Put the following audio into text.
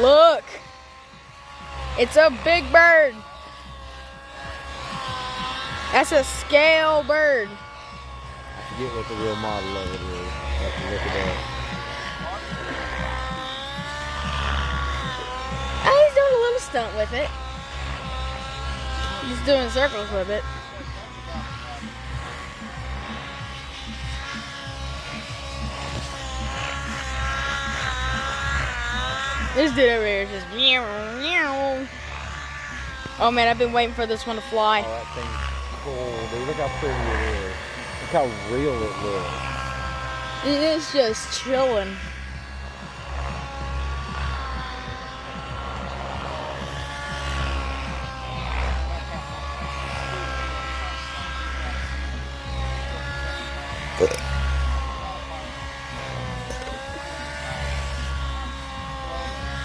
Look. It's a big bird. That's a scale bird. I forget what the real model of it is. I have to look it up. Oh, he's doing a little stunt with it. He's doing circles with it. This dude over here is just meow, meow. Oh man, I've been waiting for this one to fly. Oh, that thing's cool, dude. Look how pretty it is. Look how real it looks. It is just chilling.